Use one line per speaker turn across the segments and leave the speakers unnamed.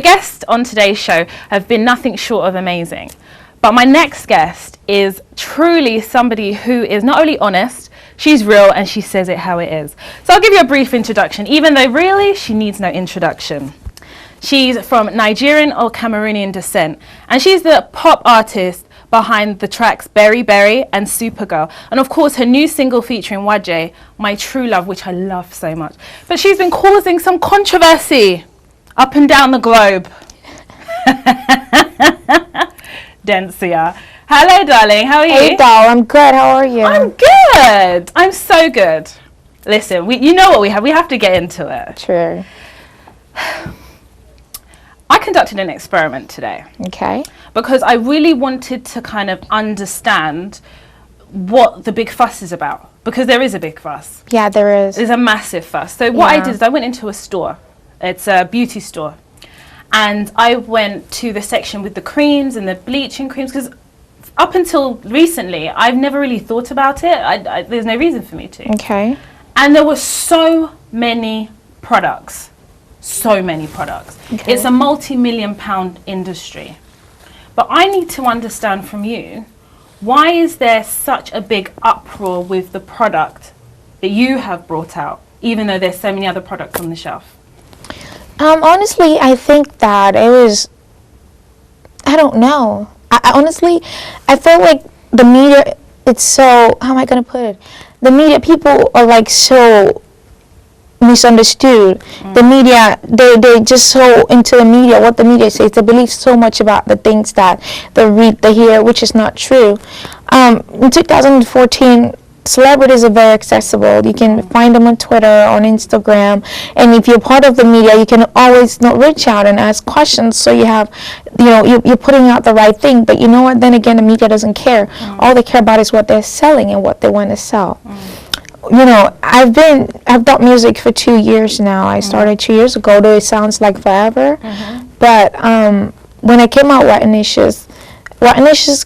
guests on today's show have been nothing short of amazing. But my next guest is truly somebody who is not only honest, she's real, and she says it how it is. So I'll give you a brief introduction, even though really she needs no introduction. She's from Nigerian or Cameroonian descent, and she's the pop artist behind the tracks Berry Berry and Supergirl, and of course her new single featuring YJ, My True Love, which I love so much. But she's been causing some controversy up and down the globe. Dencia. Hello, darling. How are you?
Hey, doll. I'm good. How are you?
I'm good. I'm so good. Listen, you know what we have. We have to get into it.
True.
I conducted an experiment today.
Okay.
Because I really wanted to kind of understand what the big fuss is about. Because there is a big fuss.
Yeah, there is.
There's a massive fuss. So what I did is I went into a store. It's a beauty store. And I went to the section with the creams and the bleaching creams, because up until recently, I've never really thought about it. There's no reason for me to.
Okay.
And there were so many products. So many products.
Okay.
It's a multi-million-pound industry. But I need to understand from you, why is there such a big uproar with the product that you have brought out, even though there's so many other products on the shelf?
Honestly, I think that it was, I don't know. I honestly, I feel like the media, it's so, how am I going to put it? The media, people are like so misunderstood. The media, they just so into the media, what the media says. They believe so much about the things that they read, they hear, which is not true. In 2014, celebrities are very accessible. You can find them on Twitter, on Instagram, and if you're part of the media, you can always reach out and ask questions. So you have, you're putting out the right thing. But you know what? Then again, the media doesn't care. All they care about is what they're selling and what they want to sell. I've done music for 2 years now. I started 2 years ago, though it sounds like forever. But when I came out whitenyious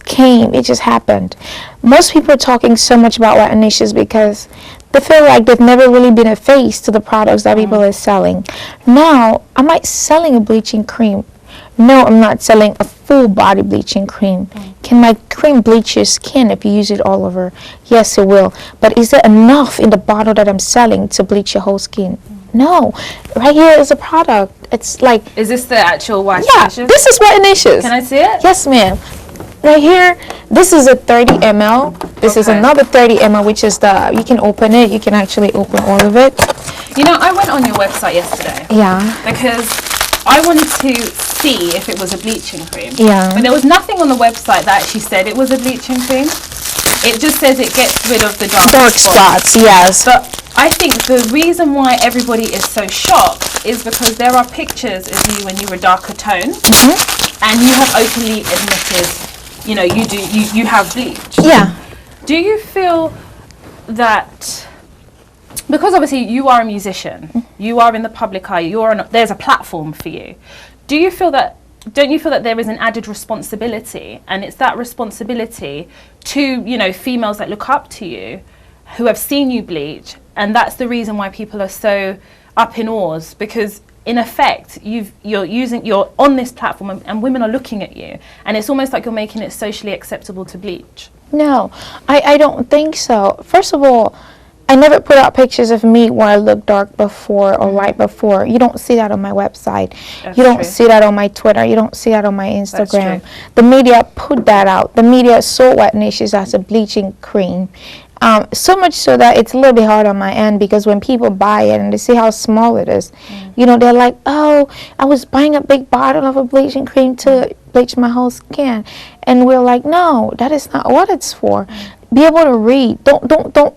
came, it just happened. Most people are talking so much about whitenyious because they feel like they've never really been a face to the products that people are selling. Now, am I selling a bleaching cream? No, I'm not selling a full body bleaching cream. Can my cream bleach your skin if you use it all over? Yes, it will. But is there enough in the bottle that I'm selling to bleach your whole skin? No. Right here is a product. It's like...
Is this the actual whitenyious?
Yeah, this is whitenyious.
Can I see it?
Yes, ma'am. Right here, this is a 30 ml. This is another 30 ml, which is you can open it. You can actually open all of it.
I went on your website yesterday.
Yeah.
Because I wanted to see if it was a bleaching cream.
Yeah.
But there was nothing on the website that actually said it was a bleaching cream. It just says it gets rid of the dark
spots. Yes.
But I think the reason why everybody is so shocked is because there are pictures of you when you were darker toned, and you have openly admitted, you have bleach.
Yeah.
Do you feel that, because obviously you are a musician, you are in the public eye, there's a platform for you. Don't you feel that there is an added responsibility, and it's that responsibility to, females that look up to you, who have seen you bleach, and that's the reason why people are so up in arms, because in effect you're on this platform and women are looking at you, and it's almost like you're making it socially acceptable to bleach?
No, I don't think so. First of all, I never put out pictures of me where I look dark before or light before. You don't see that on my website. You don't see that on my Twitter. You don't see that on my Instagram. The media put that out. The media saw whitenyious as a bleaching cream. So much so that it's a little bit hard on my end, because when people buy it and they see how small it is, they're like, oh, I was buying a big bottle of a bleaching cream to bleach my whole skin. And we're like, no, that is not what it's for. Be able to read. Don't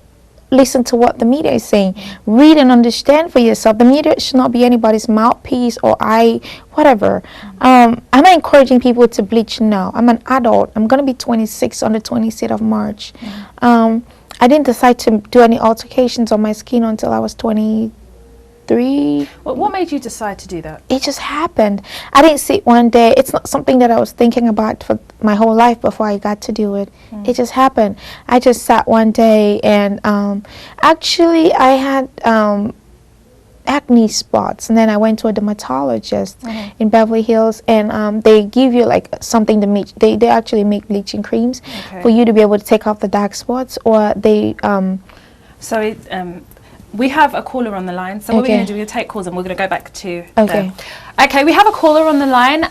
listen to what the media is saying. Read and understand for yourself. The media should not be anybody's mouthpiece or whatever. Am I encouraging people to bleach? No. I'm an adult. I'm going to be 26 on the 26th of March. I didn't decide to do any altercations on my skin until I was 23.
What made you decide to do that?
It just happened. I didn't see it one day. It's not something that I was thinking about for my whole life before I got to do it. It just happened. I just sat one day and actually I had acne spots, and then I went to a dermatologist in Beverly Hills, and they give you like something to make. They actually make bleaching creams for you to be able to take off the dark spots, or they.
We have a caller on the line, so what we're going to do, we'll take calls and we're going to go back to
Okay,
we have a caller on the line.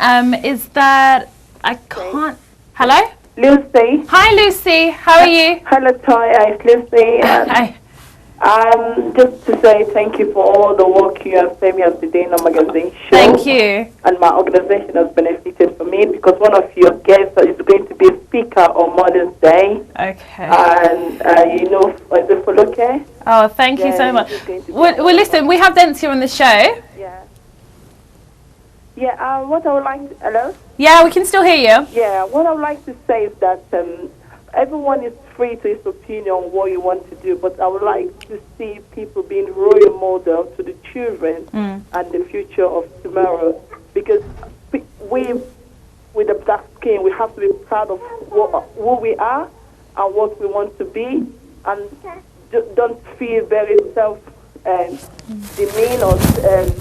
Is that... I can't... Hello?
Lucy.
Hi, Lucy. How are you?
Hello, Toya. It's Lucy.
Hi.
Just to say thank you for all the work you have sent me on today in the magazine show.
Thank you.
And my organization has benefited from it because one of your guests is going to be a speaker on Mother's Day.
Okay.
And, is it for okay?
Oh, thank you so much. Well, listen, we have Dencia on the show.
Yeah. Yeah, what I would like to... Hello?
Yeah, we can still hear you.
Yeah, what I would like to say is that everyone is free to his opinion on what you want to do, but I would like to see people being role model to the children and the future of tomorrow. Because we, with the black skin, we have to be proud of who we are and what we want to be, and don't feel very demean or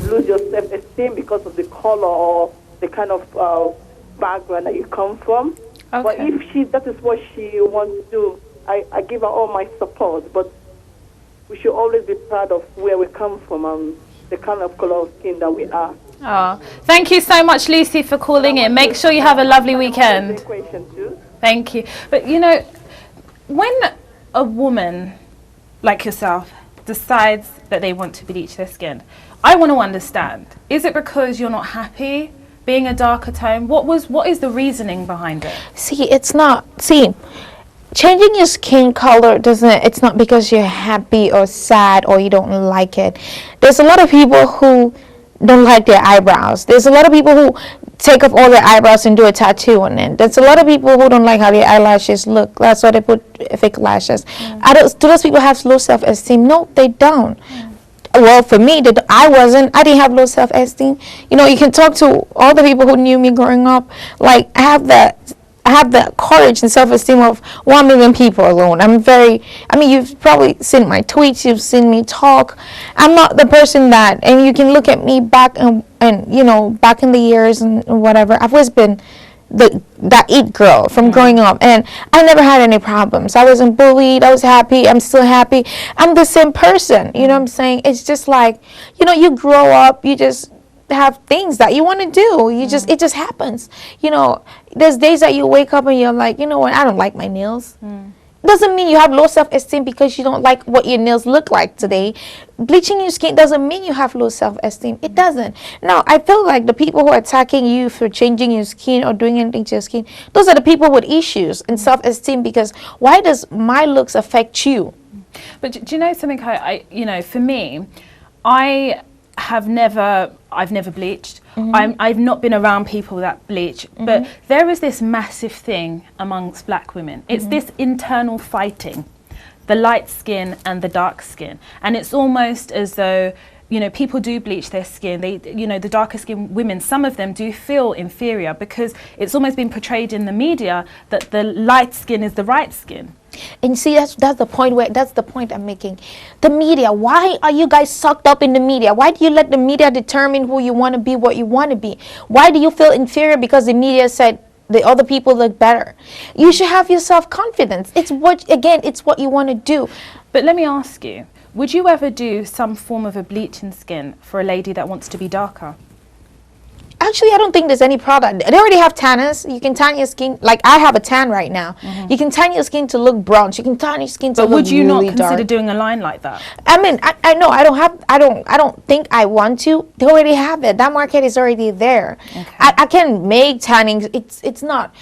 lose your self-esteem because of the color or the kind of background that you come from. But if that is what she wants to do, I give her all my support. But we should always be proud of where we come from and the kind of color of skin that we are.
Oh, thank you so much, Lucy, for calling in. Make sure you have a lovely weekend. Thank you. But when a woman like yourself decides that they want to bleach their skin, I want to understand, is it because you're not happy being a darker tone? What is the reasoning behind it?
Changing your skin color it's not because you're happy or sad or you don't like it. There's a lot of people who don't like their eyebrows. There's a lot of people who take off all their eyebrows and do a tattoo on it. There's a lot of people who don't like how their eyelashes look. That's why they put fake lashes. Do those people have low self-esteem? No, they don't. Well, for me, I didn't have low self-esteem. You can talk to all the people who knew me growing up. Like, I have the courage and self-esteem of 1 million people alone. You've probably seen my tweets, you've seen me talk. I'm not the person and you can look at me back and back in the years and whatever. I've always been that it girl from growing up, and I never had any problems. I wasn't bullied. I was happy. I'm still happy. I'm the same person. You know what I'm saying? It's just like, you grow up, you just have things that you want to do. It just happens. There's days that you wake up and you're like, you know what, I don't like my nails. Doesn't mean you have low self-esteem because you don't like what your nails look like today. Bleaching your skin doesn't mean you have low self-esteem. It doesn't. Now, I feel like the people who are attacking you for changing your skin or doing anything to your skin, those are the people with issues and self-esteem, because why does my looks affect you?
But do you know something? For me, I've never bleached. I've not been around people that bleach, but there is this massive thing amongst black women. It's this internal fighting, the light skin and the dark skin, and it's almost as though people do bleach their skin. The darker skinned women, some of them do feel inferior because it's almost been portrayed in the media that the light skin is the right skin.
And see, that's the point I'm making. The media, why are you guys sucked up in the media? Why do you let the media determine who you want to be, what you want to be? Why do you feel inferior because the media said the other people look better? You should have your self-confidence. It's what you want to do.
But let me ask you, would you ever do some form of a bleaching skin for a lady that wants to be darker?
Actually, I don't think there's any product. They already have tanners. You can tan your skin. Like, I have a tan right now. You can tan your skin to look bronze. You can tan your skin to look really dark. But would you not
consider doing a line like that?
I know. I don't think I want to. They already have it. That market is already there. Okay. I can make tanning. It's not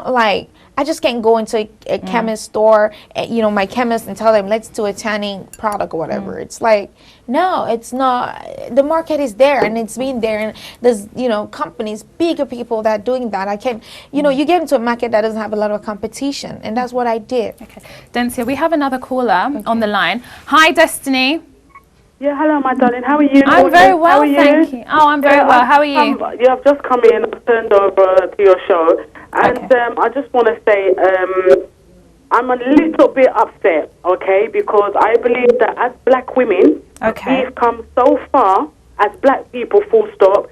like I just can't go into a chemist store, my chemist, and tell them, let's do a tanning product or whatever. It's like, no, it's not. The market is there, and it's been there, and there's, companies, bigger people that are doing that. I can't, you get into a market that doesn't have a lot of competition, and that's what I did. Okay.
Dencia, we have another caller on the line. Hi, Destiny.
Yeah, hello, my darling. How are you?
I'm very well, thank you. Oh, I'm very well. How are you?
I've just come in and turned over to your show. And I just want to say,
I'm a little bit upset, okay, because I believe that as black women, we've come so far as black people, full stop,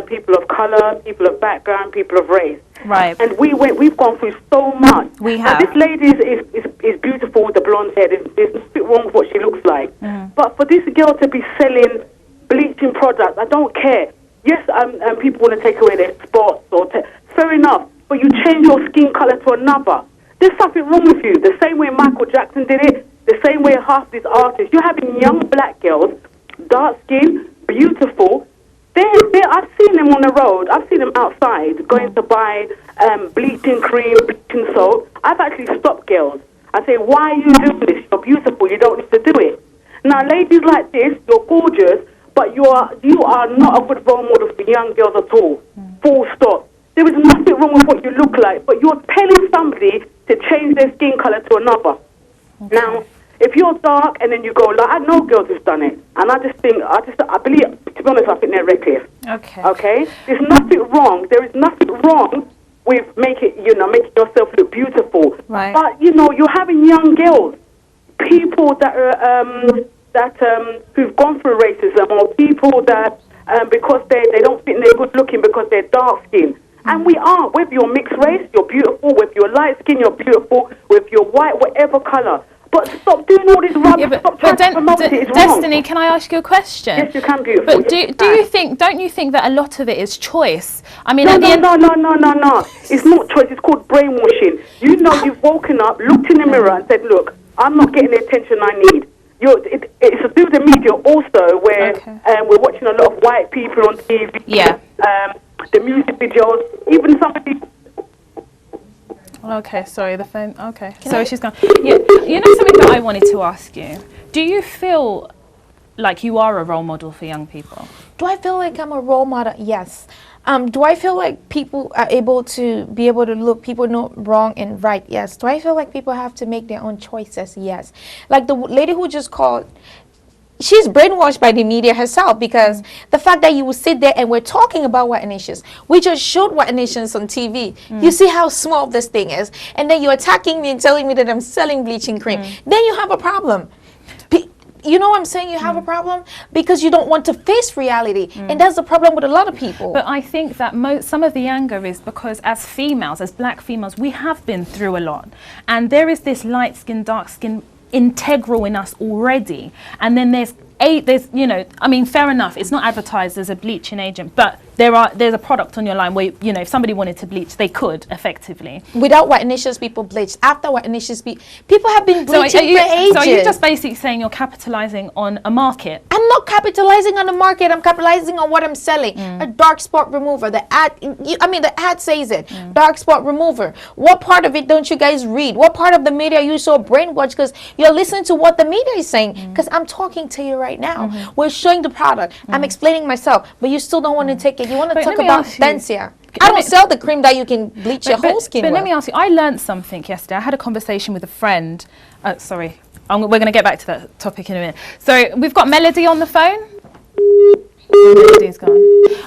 people of color, people of background, people of race.
Right.
And we've gone through so much.
We have.
Now, this lady is beautiful with the blonde hair. There's nothing wrong with what she looks like. But for this girl to be selling bleaching products, I don't care. Yes, people want to take away their spots, fair enough. But you change your skin color to another. There's something wrong with you. The same way Michael Jackson did it, the same way half these artists. You're having young black girls, dark skin, beautiful. I've seen them on the road. I've seen them outside going to buy bleaching cream, bleaching soap. I've actually stopped girls. I say, why are you doing this? You're beautiful. You don't need to do it. Now, ladies like this, you're gorgeous, but you are not a good role model for young girls at all. Full stop. There is nothing wrong with what you look like, but you're telling somebody to change their skin color to another. Now, if you're dark and then you go, like, I know girls who've done it, and I believe, to be honest, I think they're reckless. Okay? There's nothing wrong. There is nothing wrong with making yourself look beautiful.
Right.
But, you're having young girls, people that are, who've gone through racism, or people that, because they don't think they're good looking because they're dark skinned. And we are, whether you're mixed race, you're beautiful, whether you're light skin, you're beautiful, whether you're white, whatever color. But stop doing all this rubbish. Stop trying to promote it. It's
Destiny,
wrong.
can I ask you a question?
Yes, you can, beautiful.
But don't you think that a lot of it is choice? I mean,
no. It's not choice. It's called brainwashing. You've woken up, looked in the mirror, and said, "Look, I'm not getting the attention I need." It's to do with the media also, where we're watching a lot of white people on TV.
Yeah.
The music videos, even somebody.
Okay, sorry, the phone. Okay, sorry, she's gone. Yeah, something that I wanted to ask you. Do you feel like you are a role model for young people?
Do I feel like I'm a role model? Yes. Do I feel like people are able to look people know wrong and right? Yes. Do I feel like people have to make their own choices? Yes. Like the lady who just called, she's brainwashed by the media herself, because the fact that you will sit there and we're talking about whitenyious. We just showed whitenyious on TV. You see how small this thing is, and then you're attacking me and telling me that I'm selling bleaching cream. Then you have a problem. You know what I'm saying? You have a problem because you don't want to face reality. And that's the problem with a lot of people.
But I think that some of the anger is because as females, as black females, we have been through a lot. And there is this light skin, dark skin integral in us already. And then there's fair enough, it's not advertised as a bleaching agent, but there's a product on your line where, if somebody wanted to bleach, they could effectively.
Without whitenyious, people bleach. After whitenyious, people have been bleaching for ages.
So are you just basically saying you're capitalizing on a market?
I'm not capitalizing on the market. I'm capitalizing on what I'm selling. A dark spot remover. The ad says it. Dark spot remover. What part of it don't you guys read? What part of the media are you so brainwashed because you're listening to what the media is saying? Because I'm talking to you right now. We're showing the product. I'm explaining myself, but you still don't want to take it. You want to talk about Dencia. I don't sell the cream that you can bleach your whole skin with.
But let me ask you, I learned something yesterday. I had a conversation with a friend. Sorry, we're going to get back to that topic in a minute. So we've got Melody on the phone. Melody's gone.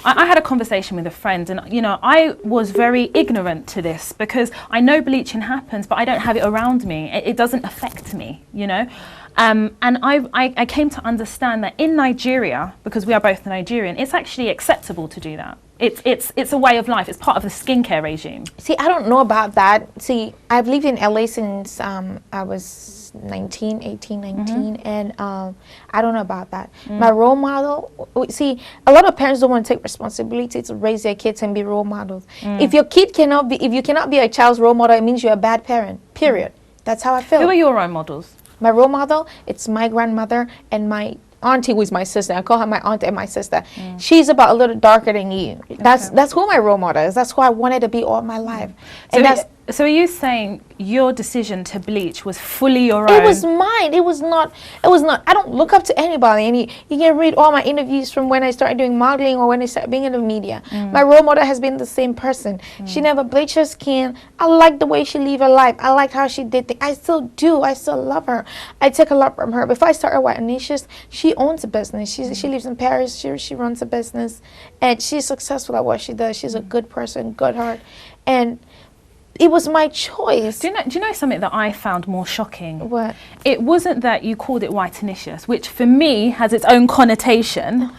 I had a conversation with a friend, and I was very ignorant to this because I know bleaching happens, but I don't have it around me. It doesn't affect me, And I came to understand that in Nigeria, because we are both Nigerian, it's actually acceptable to do that. It's a way of life. It's part of the skincare regime.
See, I don't know about that. See, I've lived in LA since I was 19, and I don't know about that. My role model, see, a lot of parents don't want to take responsibility to raise their kids and be role models. If you cannot be a child's role model, it means you're a bad parent, period. That's how I feel.
Who are your role models?
My role model, it's my grandmother and my auntie, who is my sister. I call her my aunt and my sister. She's about a little darker than you. That's who my role model is. That's who I wanted to be all my life. And
so are you saying your decision to bleach was fully your own?
It was mine. It was not. I don't look up to anybody. And you can read all my interviews from when I started doing modeling or when I started being in the media. My role model has been the same person. She never bleached her skin. I like the way she lived her life. I like how she did things. I still do. I still love her. I take a lot from her. Before I started whitenyious, she owns a business. She lives in Paris. She runs a business, and she's successful at what she does. She's a good person, good heart, and it was my choice.
Do you know something that I found more shocking?
What?
It wasn't that you called it whitenyious, which for me has its own connotation,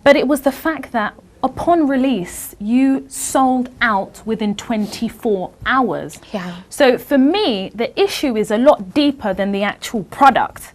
but it was the fact that upon release, you sold out within 24 hours.
Yeah.
So for me, the issue is a lot deeper than the actual product.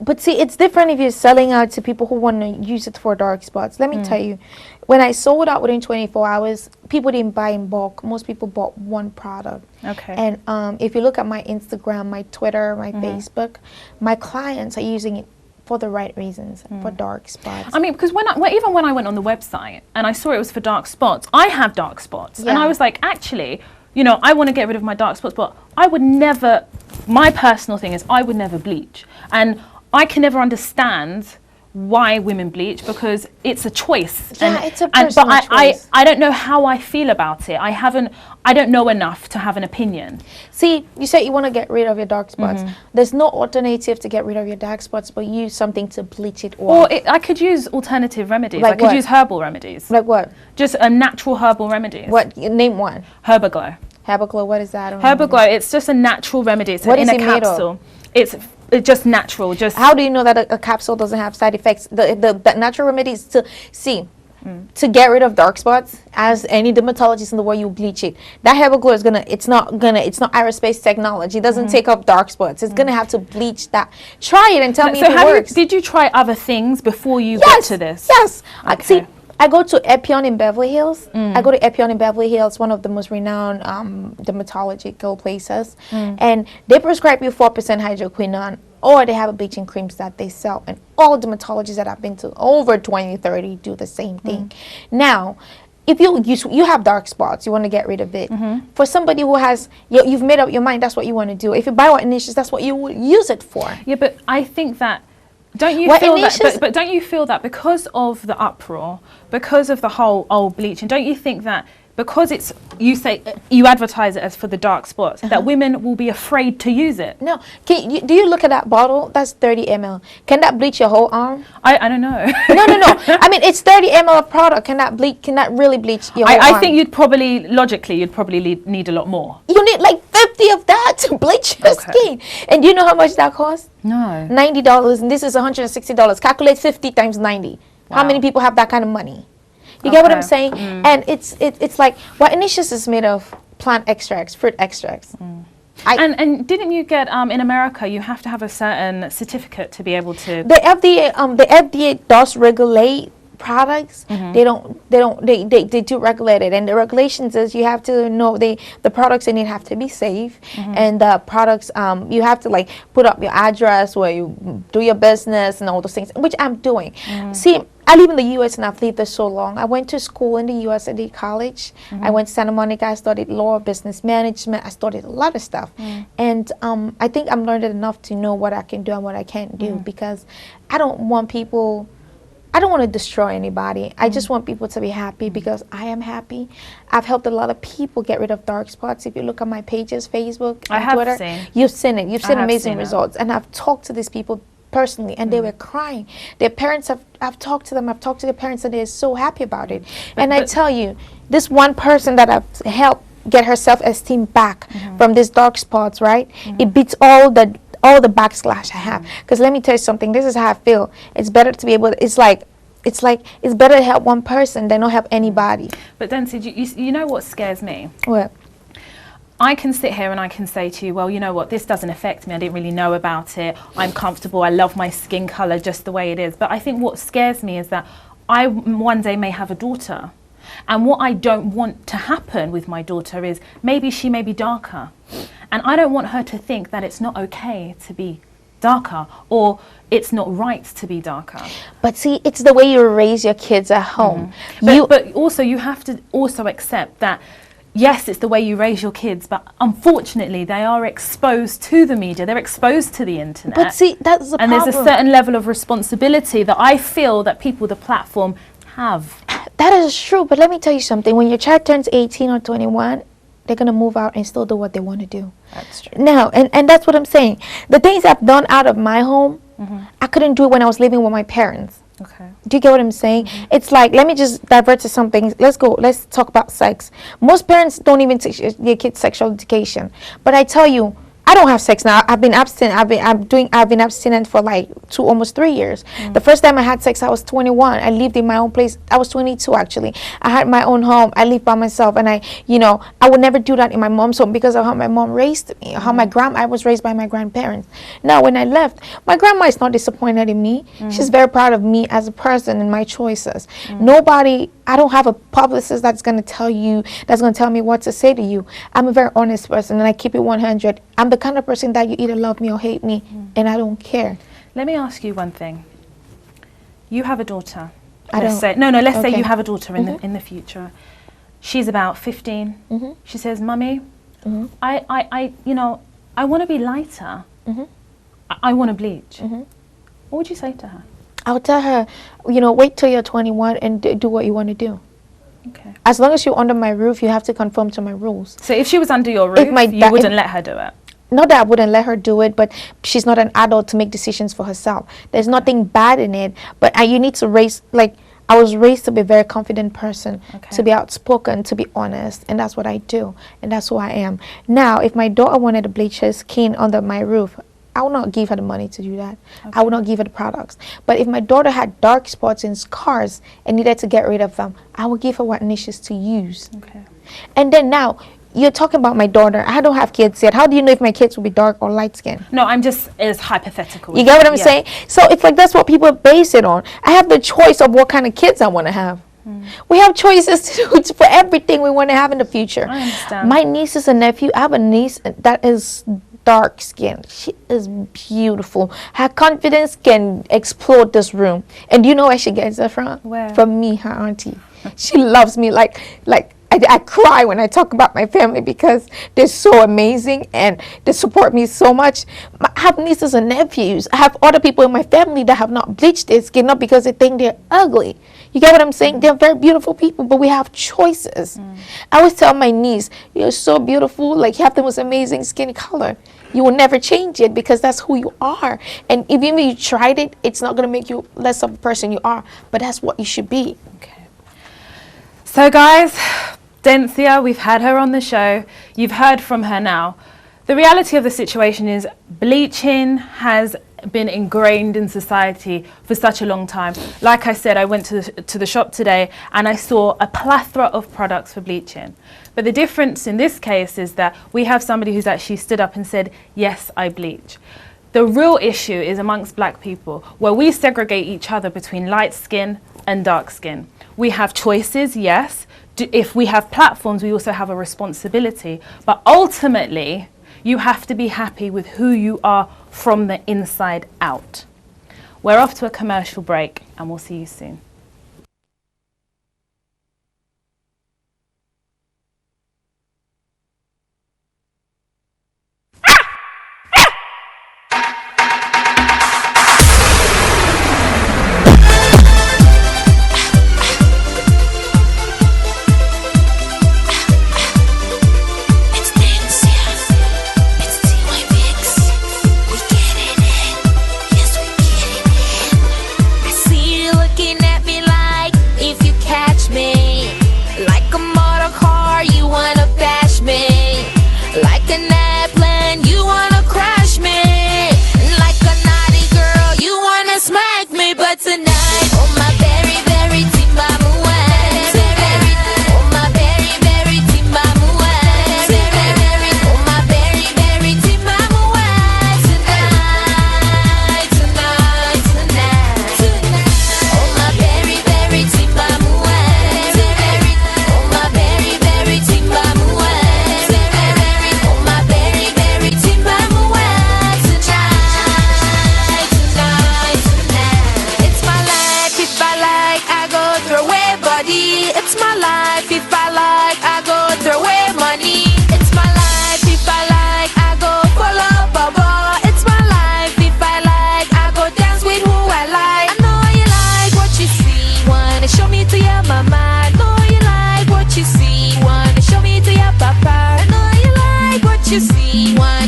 But see, it's different if you're selling out to people who want to use it for dark spots. Let me tell you, when I sold out within 24 hours, people didn't buy in bulk. Most people bought one product.
Okay.
And if you look at my Instagram, my Twitter, my Facebook, my clients are using it for the right reasons, for dark spots.
I mean, because even when I went on the website and I saw it was for dark spots, I have dark spots. And I was like, actually, you know, I want to get rid of my dark spots, but I would never, my personal thing is I would never bleach. And I can never understand why women bleach, because it's a choice.
Yeah, it's a personal choice.
I don't know how I feel about it. I don't know enough to have an opinion.
See, you said you want to get rid of your dark spots. There's no alternative to get rid of your dark spots, but use something to bleach it off.
Or I could use alternative remedies.
Like
I could
what?
use herbal remedies.
Like what?
Just a natural herbal remedies.
What? Name one.
Herbaglow.
Herbaglow, what is that?
Herbaglow, it's just a natural remedy. It's
What
in
is
a
it made of?
capsule. It's just natural. Just
How do you know that a capsule doesn't have side effects? The natural remedies to get rid of dark spots, as any dermatologist in the world, you bleach it. That Herbaglow is it's not aerospace technology. It doesn't take up dark spots. It's gonna have to bleach that. Try it and tell me if it works.
Did you try other things before you got to this?
Yes.
Okay.
See, I go to Epion in Beverly Hills. I go to Epion in Beverly Hills, one of the most renowned dermatological places. And they prescribe you 4% hydroquinone, or they have a bleaching creams that they sell. And all dermatologists that I've been to, over 20, 30, do the same thing. Now, if you have dark spots, you want to get rid of it. For somebody who has, you've made up your mind, that's what you want to do. If you buy whitenyious, that's what you will use it for.
Yeah, but I think that, don't you feel that, but don't you feel that because of the uproar, because of the whole bleaching, don't you think that because you advertise it as for the dark spots, that women will be afraid to use it?
No. Do you look at that bottle? That's 30 ml. Can that bleach your whole arm?
I don't know.
No. I mean, it's 30 ml of product. Can that really bleach your whole arm?
I think you'd probably need a lot more.
You need like 50 of that to bleach your skin. And do you know how much that costs?
No.
$90, and this is $160. Calculate 50 times 90.
Wow.
How many people have that kind of money? You get what I'm saying? And it's like whitenyious is made of plant extracts, fruit extracts.
And didn't you get in America you have to have a certain certificate to be able to?
The FDA does regulate products. They do regulate it, and the regulations is you have to know the products in it have to be safe, and the products you have to like put up your address where you do your business and all those things, which I'm doing. See, I live in the U.S. and I've lived there so long. I went to school in the U.S. I did college. I went to Santa Monica. I studied law, business management. I studied a lot of stuff, and I think I'm learned enough to know what I can do and what I can't do, because I don't want to destroy anybody. I just want people to be happy, because I am happy. I've helped a lot of people get rid of dark spots. If you look at my pages, Facebook and Twitter, you've seen it. You've seen amazing results. And I've talked to these people personally, and they were crying. Their parents I've talked to them. I've talked to their parents, and they're so happy about it. And I tell you, this one person that I've helped get her self-esteem back from these dark spots, right? It beats all the backslash I have. Because let me tell you something, this is how I feel. It's better to be able to, it's better to help one person than not help anybody.
But Dencia, you know what scares me?
What?
I can sit here and I can say to you, well, you know what, this doesn't affect me. I didn't really know about it. I'm comfortable. I love my skin color just the way it is. But I think what scares me is that I one day may have a daughter. And what I don't want to happen with my daughter is maybe she may be darker. And I don't want her to think that it's not okay to be darker, or it's not right to be darker.
But see, it's the way you raise your kids at home.
But also you have to also accept that, yes, it's the way you raise your kids, but unfortunately they are exposed to the media, they're exposed to the internet.
But see, that's the problem.
And there's a certain level of responsibility that I feel that people with the platform have.
That is true, but let me tell you something. When your child turns 18 or 21, they're going to move out and still do what they want to do.
That's true.
Now, and that's what I'm saying. The things I've done out of my home, I couldn't do it when I was living with my parents.
Okay.
Do you get what I'm saying? It's like, let me just divert to something. Let's talk about sex. Most parents don't even teach their kids sexual education. But I tell you, I don't have sex now. I've been abstinent. I've been abstinent for like almost 3 years. The first time I had sex, I was 21. I lived in my own place. I was 22 actually. I had my own home. I lived by myself, and I would never do that in my mom's home because of how my mom raised me, how I was raised by my grandparents. Now, when I left, my grandma is not disappointed in me. She's very proud of me as a person and my choices. I don't have a publicist that's going to tell me what to say to you. I'm a very honest person, and I keep it 100. I'm the kind of person that you either love me or hate me, and I don't care.
Let me ask you one thing. You have a daughter.
Let's
say you have a daughter in the future. She's about 15. She says, "Mummy, I want to be lighter. I want to bleach." What would you say to her?
I'll tell her, wait till you're 21 and do what you want to do.
Okay.
As long as you're under my roof, you have to conform to my rules.
So if she was under your roof, you wouldn't let her do it?
Not that I wouldn't let her do it, but she's not an adult to make decisions for herself. There's nothing bad in it, but you need to I was raised to be a very confident person, to be outspoken, to be honest, and that's what I do, and that's who I am. Now, if my daughter wanted to bleach her skin under my roof, I will not give her the money to do that. I will not give her the products. But if my daughter had dark spots and scars and needed to get rid of them, I will give her whitenyious to use. Okay. And then now, you're talking about my daughter. I don't have kids yet. How do you know if my kids will be dark or light skinned?
No, I'm just as hypothetical.
You get what I'm saying? So it's like that's what people base it on. I have the choice of what kind of kids I want to have. We have choices for everything we want to have in the future.
I understand.
My nieces and nephew, I have a niece that is dark skin. She is beautiful. Her confidence can explode this room. And do you know where she gets it from?
Where?
From me, her auntie. She loves me like I cry when I talk about my family because they're so amazing and they support me so much. I have nieces and nephews. I have other people in my family that have not bleached their skin, not because they think they're ugly. You get what I'm saying? They're very beautiful people, but we have choices. I always tell my niece, you're so beautiful, like you have the most amazing skin color. You will never change it because that's who you are. And even if you tried it, it's not going to make you less of a person you are, but that's what you should be.
Okay. So guys, Dencia, we've had her on the show. You've heard from her now. The reality of the situation is bleaching has been ingrained in society for such a long time. Like I said, I went to the shop today and I saw a plethora of products for bleaching. But the difference in this case is that we have somebody who's actually stood up and said, yes, I bleach. The real issue is amongst black people, where we segregate each other between light skin and dark skin. We have choices, yes. If we have platforms, we also have a responsibility. But ultimately, you have to be happy with who you are from the inside out. We're off to a commercial break and we'll see you soon.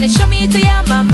Show me to your mama.